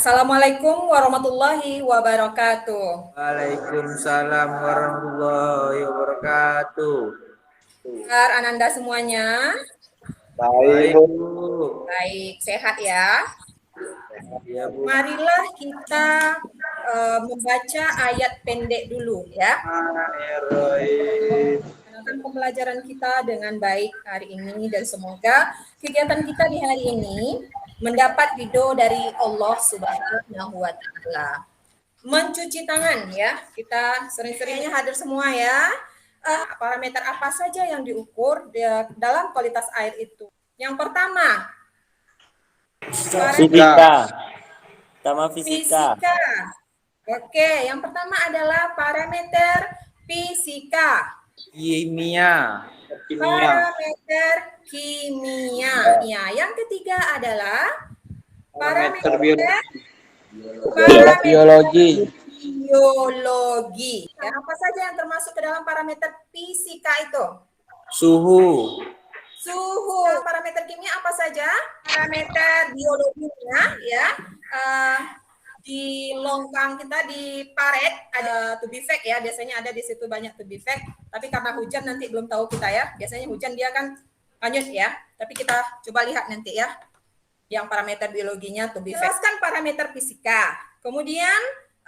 Assalamualaikum warahmatullahi wabarakatuh. Waalaikumsalam warahmatullahi wabarakatuh. Kabar Ananda semuanya? Baik, Bu. Baik, sehat ya. Ya, Bu. Marilah kita membaca ayat pendek dulu ya. Bismillahirrahmanirrahim. Menjalankan pembelajaran kita dengan baik hari ini dan semoga kegiatan kita di hari ini mendapat ridho dari Allah Subhanahu wa taala. Mencuci tangan ya. Kita sering-seringnya hadir semua ya. Parameter apa saja yang diukur dalam kualitas air itu? Yang pertama, Fisika. Fisika. Oke, yang pertama adalah parameter fisika. Kimia. Parameter kimia. Ya, yang ketiga adalah parameter Biologi. biologi. Ya, apa saja yang termasuk ke dalam parameter fisika itu? Suhu. Suhu. Parameter kimia apa saja? Parameter biologinya ya. Di longkang kita di paret ada to be fact ya, biasanya ada di situ banyak to be fact, tapi karena hujan nanti belum tahu kita ya. Biasanya hujan dia kan hanyut ya. Tapi kita coba lihat nanti ya. Yang parameter biologinya to be fact. Jelaskan parameter fisika. Kemudian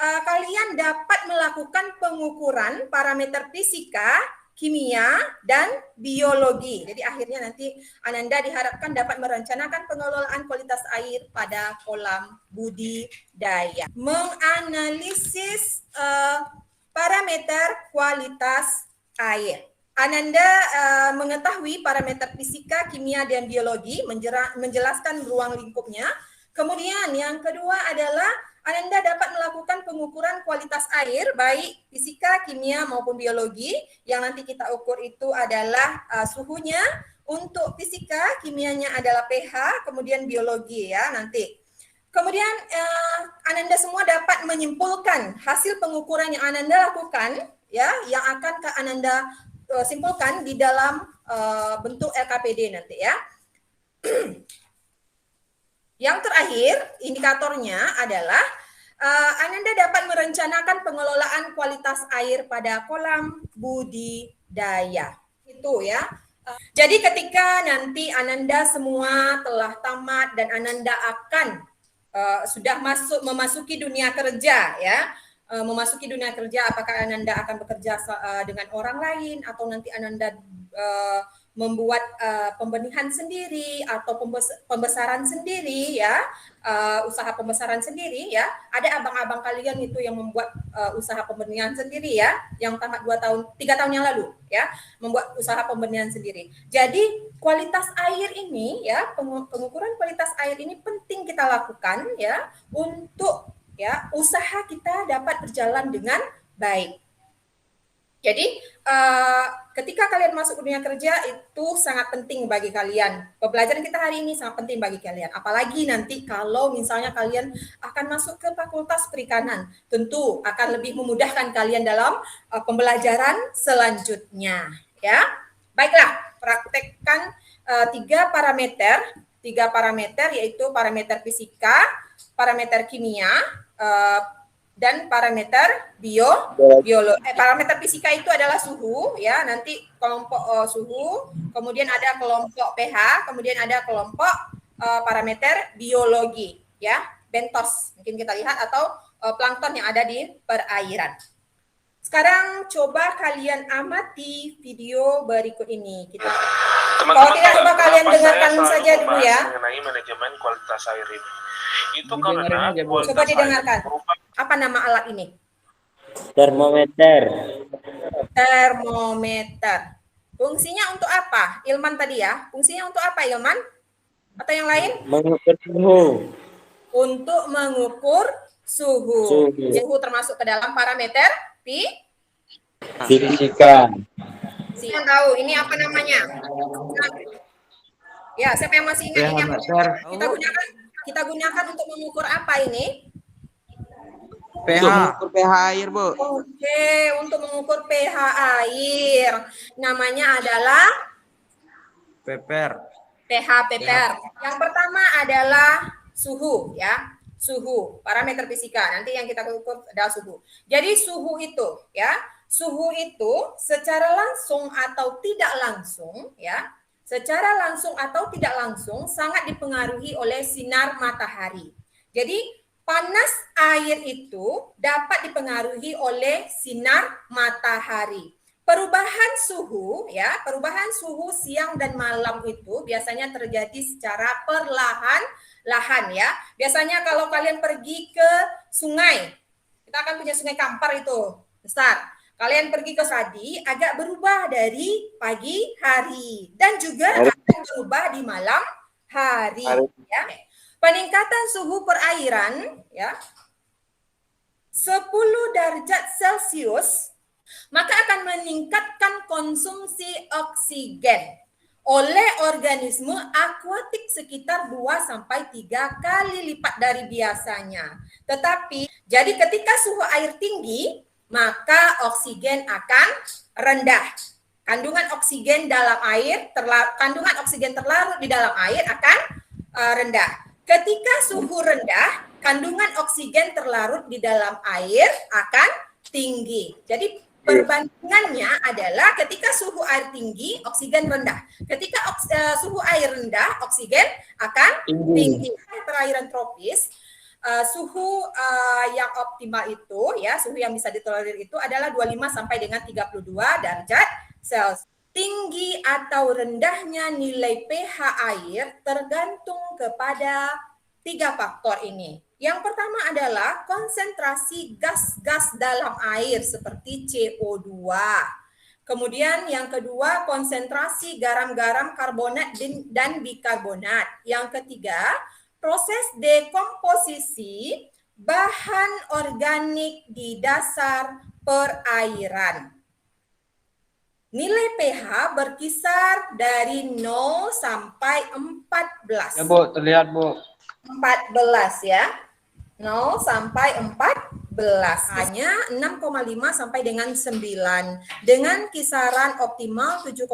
kalian dapat melakukan pengukuran parameter fisika, kimia, dan biologi. Jadi akhirnya nanti Ananda diharapkan dapat merencanakan pengelolaan kualitas air pada kolam budidaya. Menganalisis parameter kualitas air. Ananda mengetahui parameter fisika, kimia, dan biologi, menjelaskan ruang lingkupnya. Kemudian yang kedua adalah Ananda dapat melakukan pengukuran kualitas air, baik fisika, kimia, maupun biologi. Yang nanti kita ukur itu adalah suhunya. Untuk fisika, kimianya adalah pH, kemudian biologi ya nanti. Kemudian Ananda semua dapat menyimpulkan hasil pengukuran yang Ananda lakukan, ya, yang akan Ananda simpulkan di dalam bentuk LKPD nanti ya. Yang terakhir, indikatornya adalah Ananda dapat merencanakan pengelolaan kualitas air pada kolam budidaya. Itu ya. Jadi ketika nanti Ananda semua telah tamat dan Ananda akan sudah memasuki dunia kerja ya. Memasuki dunia kerja, apakah Ananda akan bekerja dengan orang lain atau nanti Ananda membuat pembenihan sendiri atau pembesaran sendiri ya, usaha pembesaran sendiri ya. Ada abang-abang kalian itu yang membuat usaha pembenihan sendiri ya, yang tamat 3 tahun yang lalu ya, membuat usaha pembenihan sendiri. Jadi kualitas air ini ya, pengukuran kualitas air ini penting kita lakukan ya, untuk ya usaha kita dapat berjalan dengan baik. Jadi ketika kalian masuk ke dunia kerja itu sangat penting bagi kalian. Pembelajaran kita hari ini sangat penting bagi kalian. Apalagi nanti kalau misalnya kalian akan masuk ke fakultas perikanan, tentu akan lebih memudahkan kalian dalam pembelajaran selanjutnya. Ya, baiklah, praktekkan 3 parameter yaitu parameter fisika, parameter kimia, dan parameter biologi. Parameter fisika itu adalah suhu ya, nanti kelompok suhu, kemudian ada kelompok pH, kemudian ada kelompok parameter biologi ya, bentos mungkin kita lihat, atau plankton yang ada di perairan. Sekarang coba kalian amati video berikut ini. Kalau tidak, coba kalian dengarkan saja dulu ya. Mengenai manajemen kualitas air ini. Itu karena coba didengarkan. Apa nama alat ini? Termometer. Fungsinya untuk apa? Ilman tadi ya. Fungsinya untuk apa, Ilman? Atau yang lain? Mengukur suhu. Untuk mengukur suhu. Suhu termasuk ke dalam parameter fisika. Siapa tahu ini apa namanya? Ya, siapa yang masih ingat ini? Kita gunakan untuk mengukur apa ini? pH. Mengukur pH air, Bu. Oke, untuk mengukur pH air. Namanya adalah pH. Yang pertama adalah suhu ya. suhu, parameter fisika. Nanti yang kita ukur adalah suhu. Jadi suhu itu ya, suhu itu secara langsung atau tidak langsung ya, secara langsung atau tidak langsung sangat dipengaruhi oleh sinar matahari. Jadi panas air itu dapat dipengaruhi oleh sinar matahari. Perubahan suhu ya, perubahan suhu siang dan malam itu biasanya terjadi secara perlahan-lahan ya. Biasanya kalau kalian pergi ke sungai, kita akan punya sungai Kampar itu besar. Kalian pergi ke Sadi agak berubah dari pagi hari dan juga akan berubah di malam hari ya. Peningkatan suhu perairan ya 10 derajat Celcius maka akan meningkatkan konsumsi oksigen oleh organisme akuatik sekitar 2 sampai 3 kali lipat dari biasanya. Tetapi jadi ketika suhu air tinggi, maka oksigen akan rendah. Kandungan oksigen dalam air, kandungan oksigen terlarut di dalam air akan rendah. Ketika suhu rendah, kandungan oksigen terlarut di dalam air akan tinggi. Jadi perbandingannya adalah ketika suhu air tinggi, oksigen rendah. Ketika suhu air rendah, oksigen akan tinggi. Perairan tropis, suhu yang optimal itu ya, suhu yang bisa ditolerir itu adalah 25 sampai dengan 32 derajat Celcius. Tinggi atau rendahnya nilai pH air tergantung kepada 3 faktor ini. Yang pertama adalah konsentrasi gas-gas dalam air seperti CO2. Kemudian yang kedua konsentrasi garam-garam karbonat dan bikarbonat. Yang ketiga proses dekomposisi bahan organik di dasar perairan. Nilai pH berkisar dari 0 sampai 14. Ya Bu, terlihat Bu. 14 ya. 0 sampai 14. Hanya 6,5 sampai dengan 9. Dengan kisaran optimal 7,5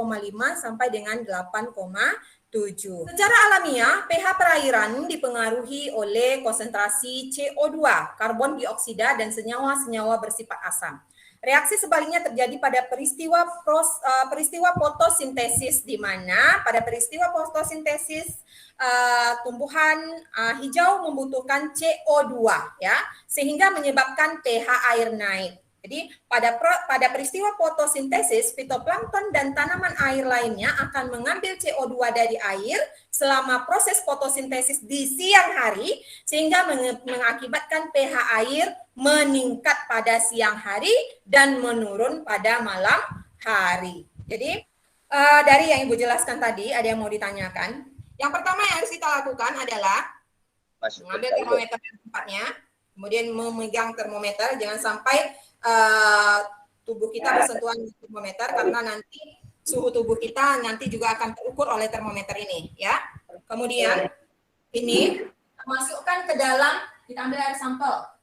sampai dengan 8,7. Secara alamiah, pH perairan dipengaruhi oleh konsentrasi CO2, karbon dioksida, dan senyawa-senyawa bersifat asam. Reaksi sebaliknya terjadi pada peristiwa fotosintesis, di mana pada peristiwa fotosintesis tumbuhan hijau membutuhkan CO2 ya, sehingga menyebabkan pH air naik. Jadi pada peristiwa fotosintesis, fitoplankton dan tanaman air lainnya akan mengambil CO2 dari air selama proses fotosintesis di siang hari, sehingga mengakibatkan pH air meningkat pada siang hari dan menurun pada malam hari. Jadi dari yang Ibu jelaskan tadi, ada yang mau ditanyakan? Yang pertama yang harus kita lakukan adalah mengambil termometer di tempatnya, kemudian memegang termometer, jangan sampai tubuh kita bersentuhan dengan termometer, karena nanti suhu tubuh kita nanti juga akan terukur oleh termometer ini ya. Kemudian ini masukkan ke dalam, kita ambil air sampel.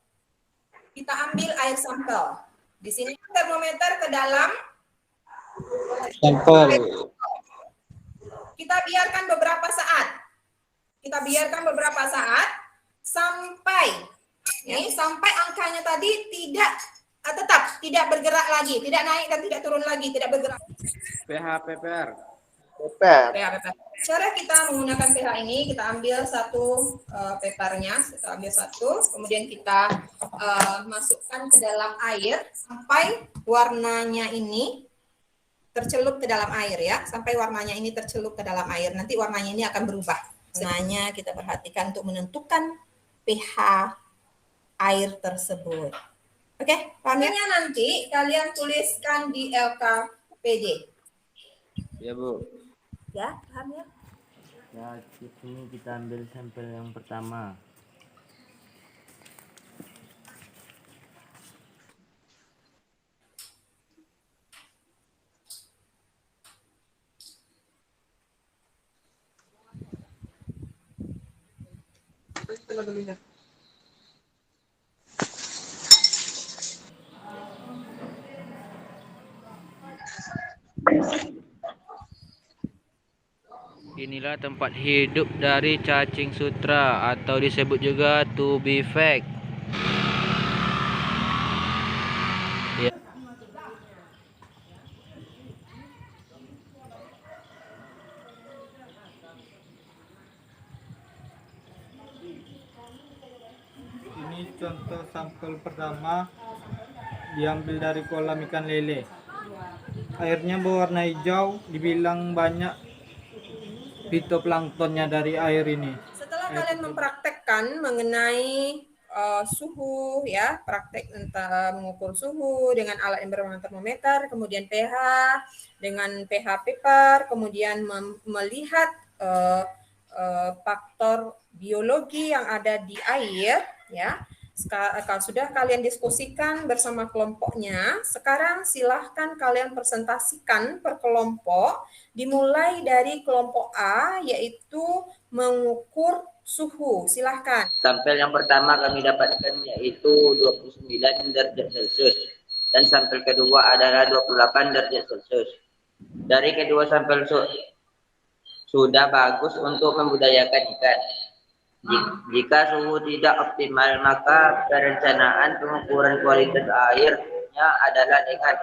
Kita ambil air sampel. Di sini termometer ke dalam Sampel. Kita biarkan beberapa saat. Kita biarkan beberapa saat sampai sampai angkanya tadi tetap tidak bergerak lagi, tidak naik dan tidak turun lagi, tidak bergerak. pH PPR. Cara kita menggunakan pH ini, kita ambil satu papernya, kita ambil satu, kemudian kita masukkan ke dalam air sampai warnanya ini tercelup ke dalam air ya, sampai warnanya ini tercelup ke dalam air. Nanti warnanya ini akan berubah. Warnanya kita perhatikan untuk menentukan pH air tersebut. Oke, pahamnya nanti kalian tuliskan di LKPD. Ya Bu. Ya, paham ya? Ya, di sini kita ambil sampel yang pertama. Inilah tempat hidup dari cacing sutra atau disebut juga tubifex. Ya. Ini contoh sampel pertama diambil dari kolam ikan lele. Airnya berwarna hijau, dibilang banyak fitoplanktonnya dari air ini. Setelah kalian mempraktekkan mengenai suhu ya, praktek mengukur suhu dengan alat yang bernama termometer, kemudian pH dengan pH paper, kemudian melihat faktor biologi yang ada di air ya. Kalau sudah kalian diskusikan bersama kelompoknya, sekarang silahkan kalian presentasikan per kelompok, dimulai dari kelompok A yaitu mengukur suhu. Silahkan. Sampel yang pertama kami dapatkan yaitu 29 derajat Celcius dan sampel kedua adalah 28 derajat Celcius. Dari kedua sampel sudah bagus untuk membudidayakan ikan. Jika suhu tidak optimal, maka perencanaan pengukuran kualitas airnya adalah dengan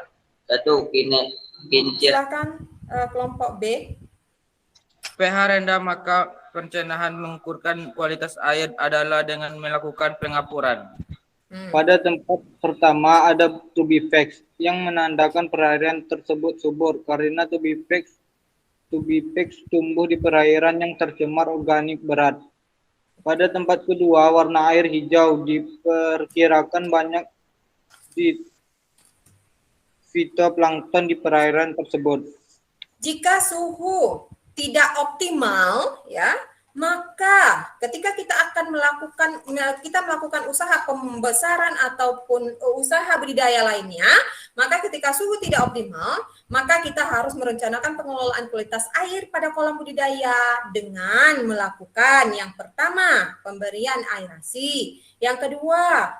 satu kincir. Silakan kelompok B. pH rendah, maka perencanaan mengukurkan kualitas air adalah dengan melakukan pengapuran. Pada tempat pertama ada tubifex yang menandakan perairan tersebut subur karena tubifex tumbuh di perairan yang tercemar organik berat. Pada tempat kedua, warna air hijau diperkirakan banyak di fitoplankton di perairan tersebut. Jika suhu tidak optimal ya, maka ketika kita melakukan usaha pembesaran ataupun usaha budidaya lainnya, maka ketika suhu tidak optimal, maka kita harus merencanakan pengelolaan kualitas air pada kolam budidaya dengan melakukan yang pertama, pemberian aerasi, yang kedua,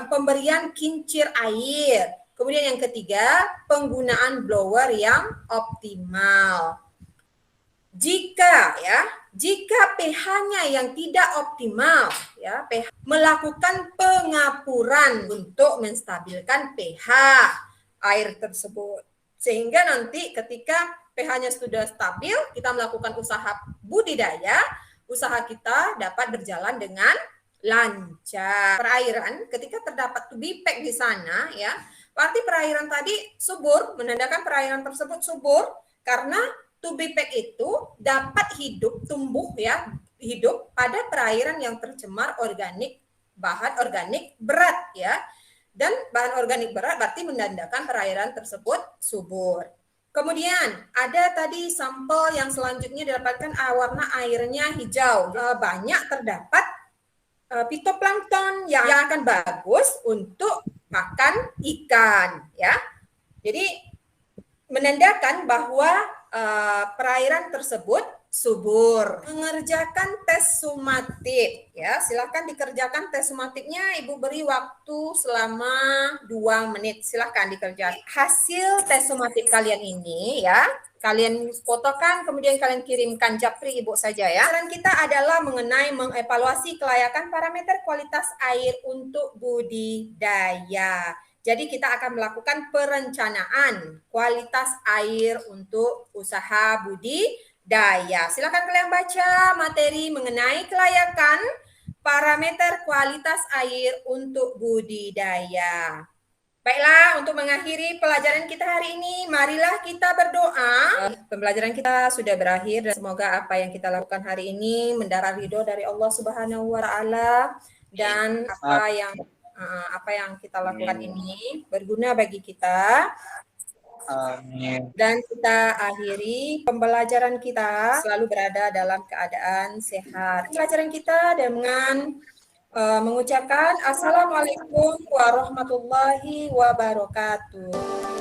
pemberian kincir air, kemudian yang ketiga, penggunaan blower yang optimal. Jika pH-nya yang tidak optimal ya, melakukan pengapuran untuk menstabilkan pH air tersebut. Sehingga nanti ketika pH-nya sudah stabil, kita melakukan usaha budidaya, usaha kita dapat berjalan dengan lancar. Perairan ketika terdapat tubifex di sana ya, berarti perairan tadi subur, menandakan perairan tersebut subur karena tubifex itu dapat tumbuh pada perairan yang tercemar bahan organik berat ya. Dan bahan organik berat berarti menandakan perairan tersebut subur. Kemudian ada tadi sampel yang selanjutnya didapatkan warna airnya hijau. Banyak terdapat fitoplankton yang akan bagus untuk makan ikan ya. Jadi menandakan bahwa perairan tersebut subur. Mengerjakan tes sumatif ya, silakan dikerjakan tes sumatifnya. Ibu beri waktu selama 2 menit. Silakan dikerjakan. Hasil tes sumatif kalian ini ya, kalian fotokan kemudian kalian kirimkan japri ibu saja ya. Saran kita adalah mengenai mengevaluasi kelayakan parameter kualitas air untuk budidaya. Jadi kita akan melakukan perencanaan kualitas air untuk usaha budidaya. Silakan kalian baca materi mengenai kelayakan parameter kualitas air untuk budidaya. Baiklah, untuk mengakhiri pelajaran kita hari ini, marilah kita berdoa. Pembelajaran kita sudah berakhir dan semoga apa yang kita lakukan hari ini mendarat ridho dari Allah Subhanahu wa taala dan apa yang kita lakukan ini berguna bagi kita. Amin. Dan kita akhiri pembelajaran kita selalu berada dalam keadaan sehat. Pembelajaran kita dengan mengucapkan Assalamualaikum warahmatullahi wabarakatuh.